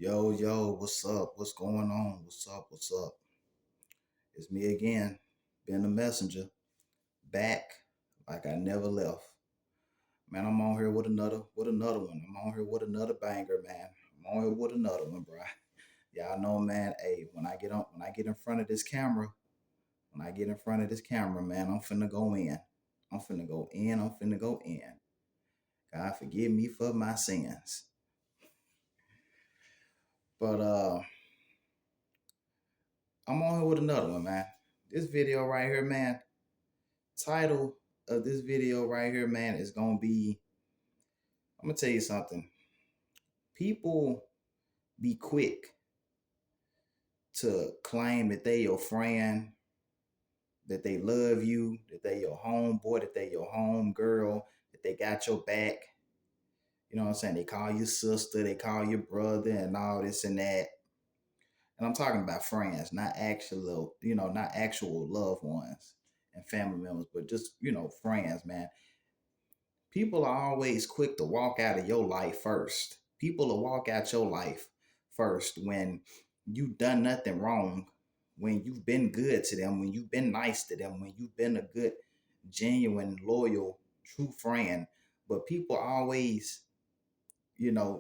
Yo, what's up? What's going on? What's up? It's me again, Ben the Messenger, back like I never left. Man, I'm on here with another one. I'm on here with another banger, man. I'm on here with another one, bro. Y'all know, man. Hey, when I get in front of this camera, man, I'm finna go in. I'm finna go in. I'm finna go in. God forgive me for my sins. But I'm on here with another one, man. This video right here, man. Title of this video right here, man, is gonna be. I'm gonna tell you something. People be quick to claim that they your friend, that they love you, that they your homeboy, that they your home girl, that they got your back. You know what I'm saying? They call you sister, they call you brother, and all this and that. And I'm talking about friends, not actual, not actual loved ones and family members, but just friends, man. People are always quick to walk out of your life first. People will walk out your life first when you've done nothing wrong, when you've been good to them, when you've been nice to them, when you've been a good, genuine, loyal, true friend. But people always,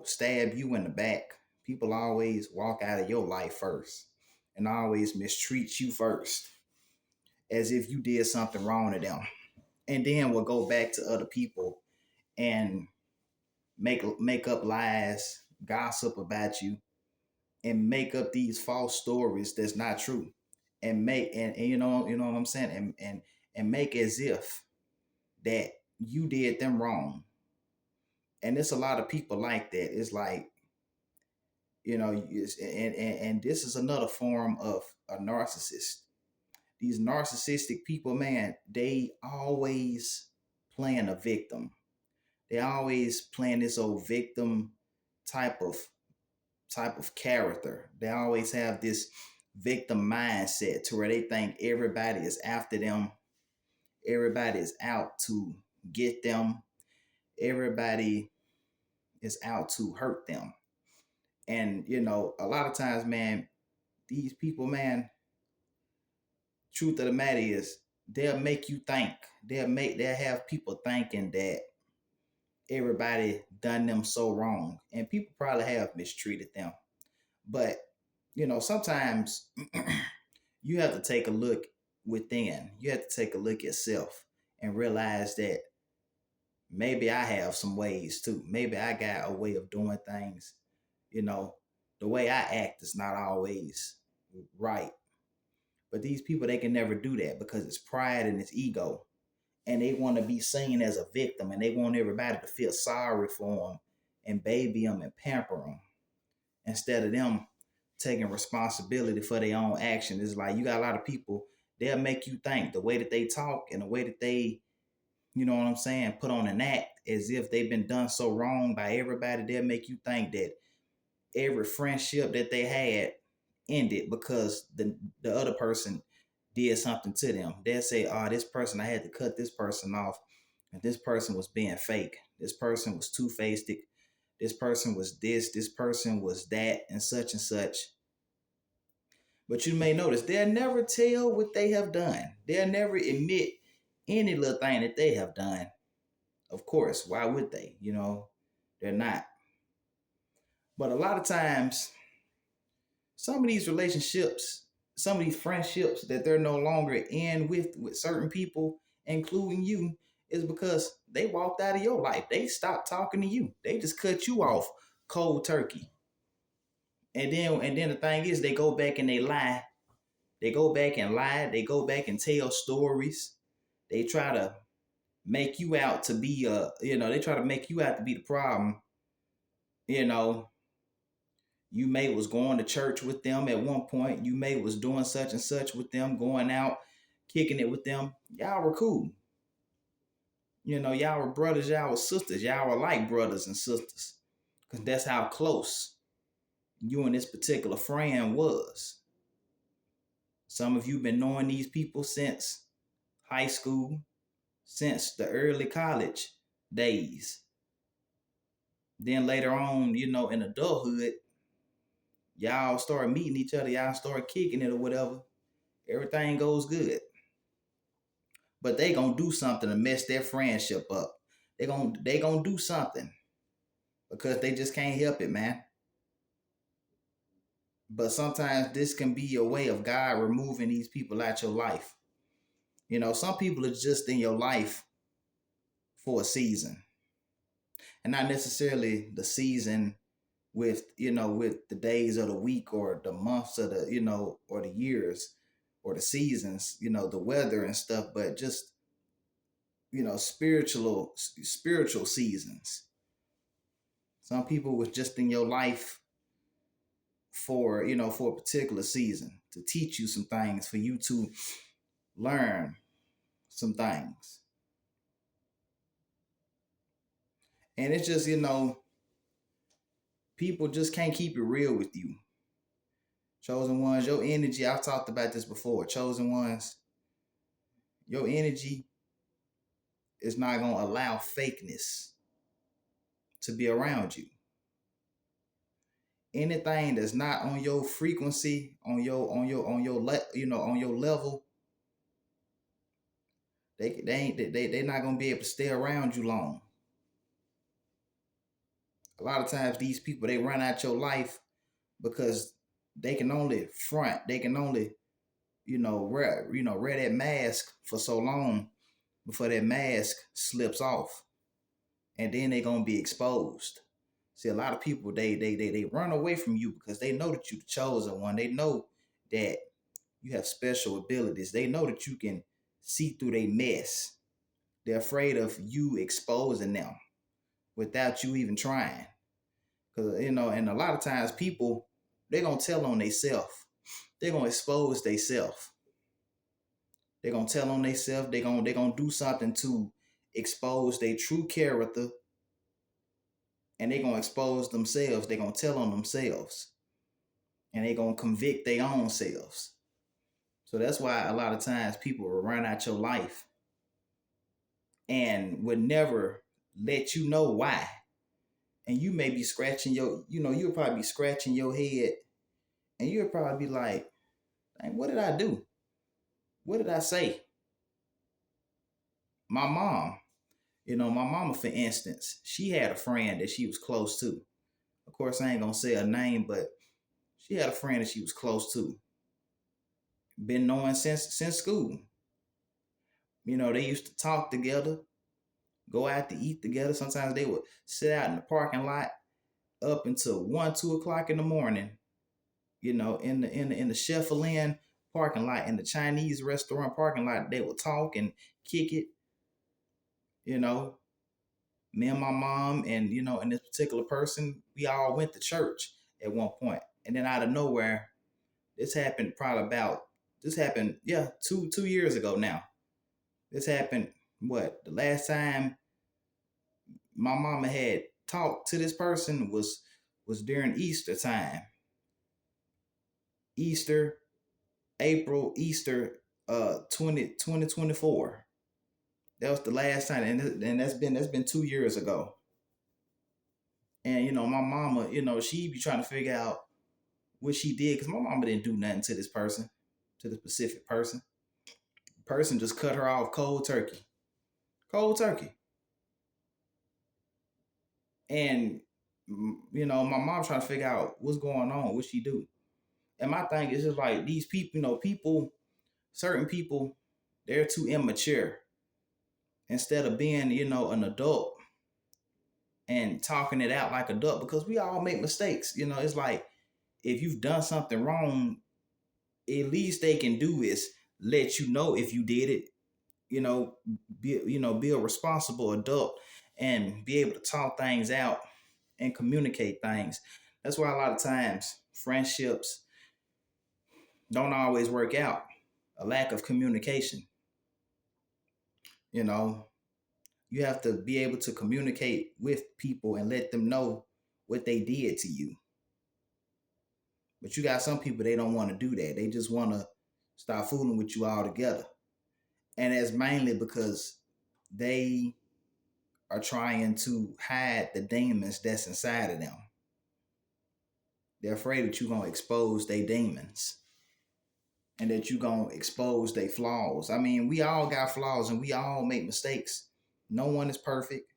stab you in the back. People always walk out of your life first and always mistreat you first as if you did something wrong to them. And then will go back to other people and make up lies, gossip about you, and make up these false stories that's not true, and make and you know what I'm saying, and make as if that you did them wrong. And there's a lot of people like that. It's like and this is another form of a narcissist. These narcissistic people, man, they always playing a victim. They always playing this old victim type of character. They always have this victim mindset to where they think everybody is after them, everybody is out to get them, everybody is out to hurt them. And a lot of times, man, these people, man, truth of the matter is they'll make you think. They'll have people thinking that everybody done them so wrong. And people probably have mistreated them. But sometimes you have to take a look within. You have to take a look at self and realize that maybe I have some ways too. Maybe I got a way of doing things. The way I act is not always right. But these people, they can never do that because it's pride and it's ego. And they want to be seen as a victim, and they want everybody to feel sorry for them and baby them and pamper them instead of them taking responsibility for their own action. It's like you got a lot of people, they'll make you think the way that they talk and the way that they, you know what I'm saying, put on an act as if they've been done so wrong by everybody. They'll make you think that every friendship that they had ended because the other person did something to them. They'll say, oh, this person, I had to cut this person off. And this person was being fake. This person was two-faced. This person was this person was that, and such. But you may notice they'll never tell what they have done. They'll never admit any little thing that they have done. Of course, why would they? They're not. But a lot of times, some of these relationships, some of these friendships that they're no longer in with certain people, including you, is because they walked out of your life. They stopped talking to you. They just cut you off cold turkey. And then the thing is, they go back and they lie. They go back and lie. They go back and tell stories. They try to make you out to be they try to make you out to be the problem. You may was going to church with them at one point. You may was doing such and such with them, going out, kicking it with them. Y'all were cool. Y'all were brothers, y'all were sisters. Y'all were like brothers and sisters. Because that's how close you and this particular friend was. Some of you been knowing these people since high school, since the early college days. Then later on, in adulthood, y'all start meeting each other, y'all start kicking it or whatever, everything goes good. But they gonna do something to mess their friendship up. They gonna do something because they just can't help it, man. But sometimes this can be a way of God removing these people out your life. Some people are just in your life for a season, and not necessarily the season with the days of the week or the months of the or the years or the seasons, the weather and stuff, but just spiritual seasons. Some people was just in your life for a particular season to teach you some things, for you to learn some things. And it's just, people just can't keep it real with you. Chosen ones, your energy, I've talked about this before. Chosen ones, your energy is not going to allow fakeness to be around you. Anything that's not on your frequency, on your level, they're not going to be able to stay around you long. A lot of times these people, they run out your life because they can only front, they can only wear that mask for so long before that mask slips off, and then they're gonna be exposed. See, a lot of people, they run away from you because they know that you're the chosen one. They know that you have special abilities. They know that you can see through their mess. They're afraid of you exposing them without you even trying. Because and a lot of times people, they're gonna tell on themselves. They're gonna expose themselves. They're gonna tell on themselves. They're gonna do something to expose their true character, and they're gonna expose themselves. They're gonna tell on themselves, and they're gonna convict their own selves. So that's why a lot of times people will run out your life and would never let you know why. And you may be scratching you'll probably be scratching your head, and you'll probably be like, "Dang, what did I do? What did I say?" My mom, my mama, for instance, she had a friend that she was close to. Of course, I ain't gonna say her name, but she had a friend that she was close to. Been knowing since school. They used to talk together, go out to eat together. Sometimes they would sit out in the parking lot up until 1, 2 o'clock in the morning. In the Chef-a-Lin parking lot, in the Chinese restaurant parking lot, they would talk and kick it. Me and my mom and this particular person, we all went to church at one point. And then out of nowhere, this happened yeah, 2 years ago now. This happened, the last time my mama had talked to this person was during Easter time. Easter, April, Easter 2024. That was the last time, and that's been 2 years ago. And my mama, she be trying to figure out what she did, because my mama didn't do nothing to this person, to the specific person. The person just cut her off cold turkey. Cold turkey. And my mom trying to figure out what's going on, what she do. And my thing is just like, these people, certain people, they're too immature. Instead of being, an adult and talking it out like an adult, because we all make mistakes. It's like, if you've done something wrong, at least they can do is let you know if you did it. Be a responsible adult and be able to talk things out and communicate things. That's why a lot of times friendships don't always work out. A lack of communication. You have to be able to communicate with people and let them know what they did to you. But you got some people, they don't want to do that. They just want to start fooling with you altogether. And that's mainly because they are trying to hide the demons that's inside of them. They're afraid that you're gonna expose their demons and that you're gonna expose their flaws. I mean, we all got flaws and we all make mistakes. No one is perfect.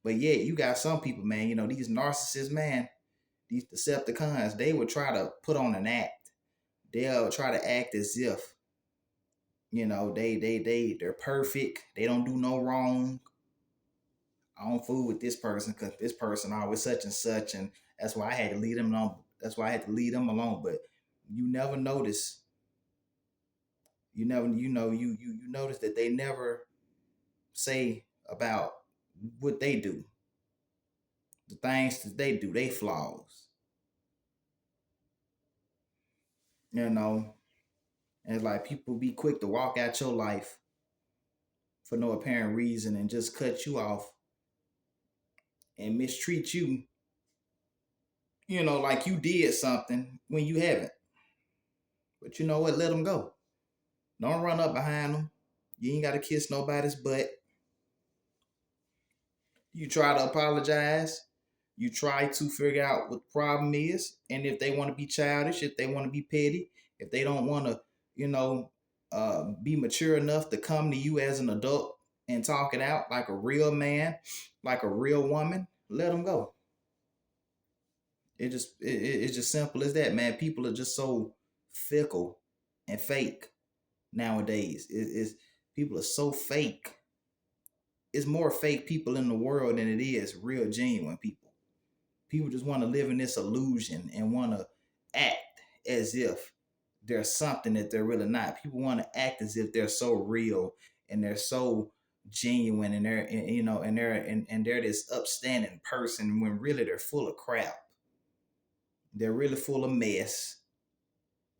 But yet you got some people, man, these narcissists, man, these Decepticons, they would try to put on an act. They'll try to act as if, they're perfect. They don't do no wrong. I don't fool with this person because this person always such and such, and that's why I had to leave them alone. That's why I had to leave them alone. But you never notice. You notice that they never say about what they do, the things that they do, they flaws. And it's like people be quick to walk out your life for no apparent reason and just cut you off and mistreat you, like you did something when you haven't. But you know what? Let them go. Don't run up behind them. You ain't got to kiss nobody's butt. You try to apologize. You try to figure out what the problem is. And if they want to be childish, if they want to be petty, if they don't want to, be mature enough to come to you as an adult and talk it out like a real man, like a real woman, let them go. It's just simple as that, man. People are just so fickle and fake nowadays. People are so fake. It's more fake people in the world than it is real genuine people. People just want to live in this illusion and want to act as if there's something that they're really not. People want to act as if they're so real and they're so genuine and they're this upstanding person when really they're full of crap. They're really full of mess.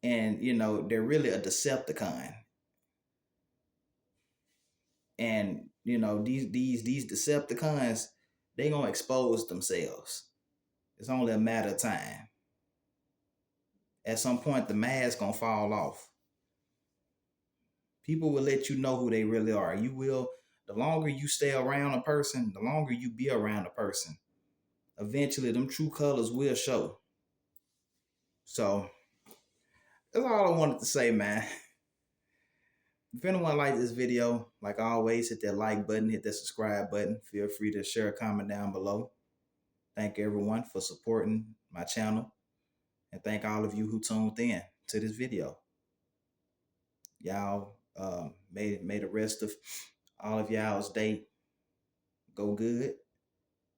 And they're really a Decepticon. And these Decepticons, they gonna expose themselves. It's only a matter of time. At some point, the mask gonna fall off. People will let you know who they really are. You will. The longer you stay around a person, the longer you be around a person, eventually them true colors will show. So that's all I wanted to say, man. If anyone liked this video, like always, hit that like button, hit that subscribe button. Feel free to share a comment down below. Thank everyone for supporting my channel. And thank all of you who tuned in to this video. Y'all may the rest of all of y'all's day go good.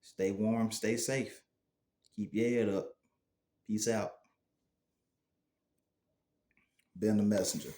Stay warm, stay safe. Keep your head up. Peace out. Ben the Messenger.